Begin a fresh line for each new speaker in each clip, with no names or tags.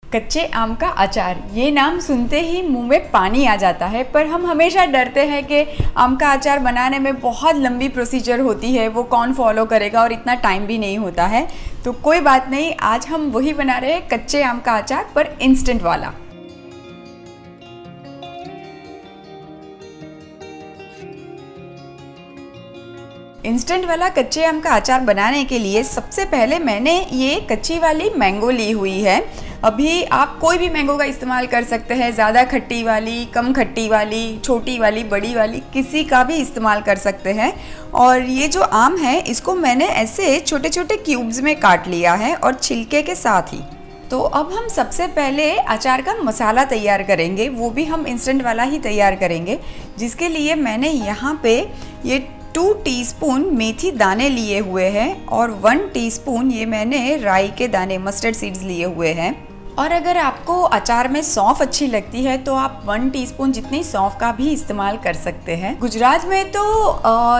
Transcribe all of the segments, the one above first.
कच्चे आम का अचार, ये नाम सुनते ही मुंह में पानी आ जाता है। पर हम हमेशा डरते हैं कि आम का अचार बनाने में बहुत लंबी प्रोसीजर होती है, वो कौन फॉलो करेगा और इतना टाइम भी नहीं होता है। तो कोई बात नहीं, आज हम वही बना रहे हैं, कच्चे आम का अचार, पर इंस्टेंट वाला। इंस्टेंट वाला कच्चे आम का अचार बनाने के लिए सबसे पहले मैंने ये कच्ची वाली मैंगो ली हुई है। अभी आप कोई भी मैंगो का इस्तेमाल कर सकते हैं, ज़्यादा खट्टी वाली, कम खट्टी वाली, छोटी वाली, बड़ी वाली, किसी का भी इस्तेमाल कर सकते हैं। और ये जो आम है इसको मैंने ऐसे छोटे छोटे क्यूब्स में काट लिया है और छिलके के साथ ही। तो अब हम सबसे पहले अचार का मसाला तैयार करेंगे, वो भी हम इंस्टेंट वाला ही तैयार करेंगे। जिसके लिए मैंने यहाँ पे ये 2 टीस्पून मेथी दाने लिए हुए हैं और 1 टीस्पून ये मैंने राई के दाने, मस्टर्ड सीड्स लिए हुए हैं। और अगर आपको अचार में सौंफ अच्छी लगती है तो आप 1 टीस्पून जितनी सौंफ का भी इस्तेमाल कर सकते हैं। गुजरात में तो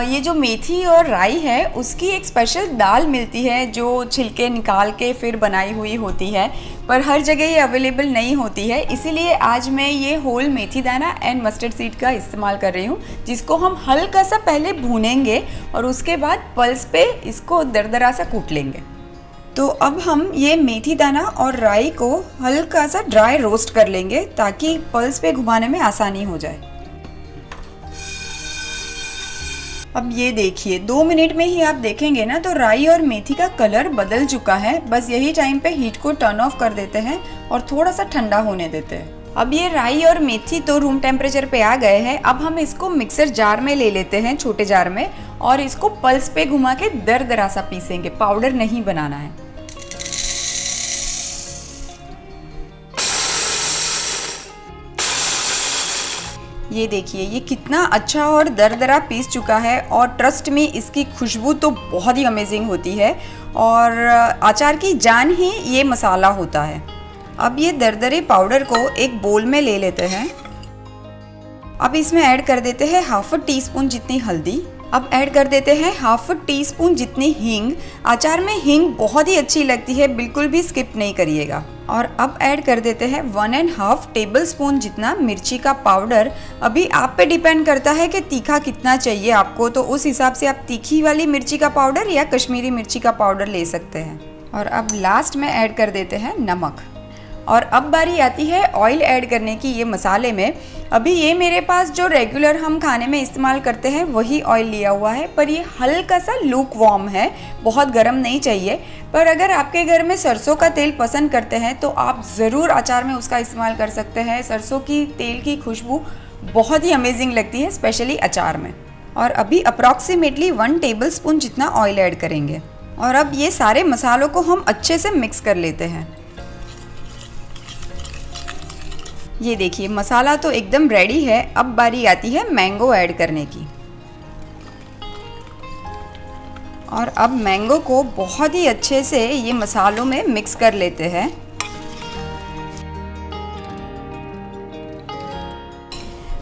ये जो मेथी और राई है उसकी एक स्पेशल दाल मिलती है जो छिलके निकाल के फिर बनाई हुई होती है, पर हर जगह ये अवेलेबल नहीं होती है। इसीलिए आज मैं ये होल मेथी दाना एंड मस्टर्ड सीड का इस्तेमाल कर रही हूँ, जिसको हम हल्का सा पहले भूनेंगे और उसके बाद पल्स पे इसको दरदरा सा कूट लेंगे। तो अब हम ये मेथी दाना और राई को हल्का सा ड्राई रोस्ट कर लेंगे ताकि पल्स पे घुमाने में आसानी हो जाए। अब ये देखिए 2 मिनट में ही आप देखेंगे ना तो राई और मेथी का कलर बदल चुका है। बस यही टाइम पे हीट को टर्न ऑफ कर देते हैं और थोड़ा सा ठंडा होने देते हैं। अब ये राई और मेथी तो रूम टेम्परेचर पे आ गए हैं। अब हम इसको मिक्सर जार में ले लेते हैं, छोटे जार में, और इसको पल्स पे घुमा के दरदरा सा पीसेंगे, पाउडर नहीं बनाना है। ये देखिए ये कितना अच्छा और दरदरा पीस चुका है और ट्रस्ट में इसकी खुशबू तो बहुत ही अमेजिंग होती है और अचार की जान ही ये मसाला होता है। अब ये दरदरे पाउडर को एक बोल में ले लेते हैं। अब इसमें ऐड कर देते हैं 1/2 टीस्पून जितनी हल्दी। अब ऐड कर देते हैं 1/2 टीस्पून जितनी हींग। अचार में हींग बहुत ही अच्छी लगती है, बिल्कुल भी स्किप नहीं करिएगा। और अब ऐड कर देते हैं 1.5 टेबलस्पून जितना मिर्ची का पाउडर। अभी आप पे डिपेंड करता है कि तीखा कितना चाहिए आपको, तो उस हिसाब से आप तीखी वाली मिर्ची का पाउडर या कश्मीरी मिर्ची का पाउडर ले सकते हैं। और अब लास्ट में ऐड कर देते हैं नमक। और अब बारी आती है ऑयल ऐड करने की ये मसाले में। अभी ये मेरे पास जो रेगुलर हम खाने में इस्तेमाल करते हैं वही ऑयल लिया हुआ है, पर ये हल्का सा लूक वार्म है, बहुत गर्म नहीं चाहिए। पर अगर आपके घर में सरसों का तेल पसंद करते हैं तो आप ज़रूर अचार में उसका इस्तेमाल कर सकते हैं। सरसों की तेल की खुशबू बहुत ही अमेजिंग लगती है, स्पेशली अचार में। और अभी अप्रॉक्सीमेटली 1 टेबलस्पून जितना ऑयल ऐड करेंगे। और अब ये सारे मसालों को हम अच्छे से मिक्स कर लेते हैं। ये देखिए मसाला तो एकदम रेडी है। अब बारी आती है मैंगो ऐड करने की। और अब मैंगो को बहुत ही अच्छे से ये मसालों में मिक्स कर लेते हैं।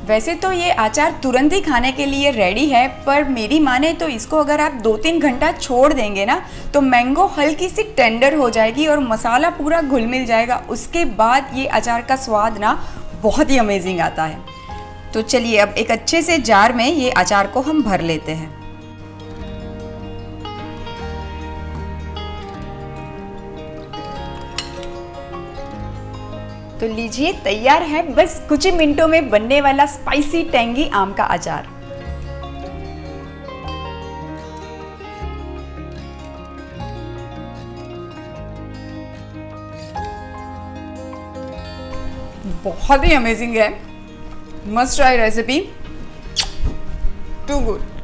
वैसे तो ये अचार तुरंत ही खाने के लिए रेडी है, पर मेरी माने तो इसको अगर आप 2-3 घंटा छोड़ देंगे ना तो मैंगो हल्की सी टेंडर हो जाएगी और मसाला पूरा घुल मिल जाएगा। उसके बाद ये अचार का स्वाद ना बहुत ही अमेजिंग आता है। तो चलिए अब एक अच्छे से जार में ये अचार को हम भर लेते हैं। तो लीजिए तैयार है बस कुछ ही मिनटों में बनने वाला स्पाइसी टेंगी आम का अचार। बहुत ही अमेजिंग है, must try recipe, too good.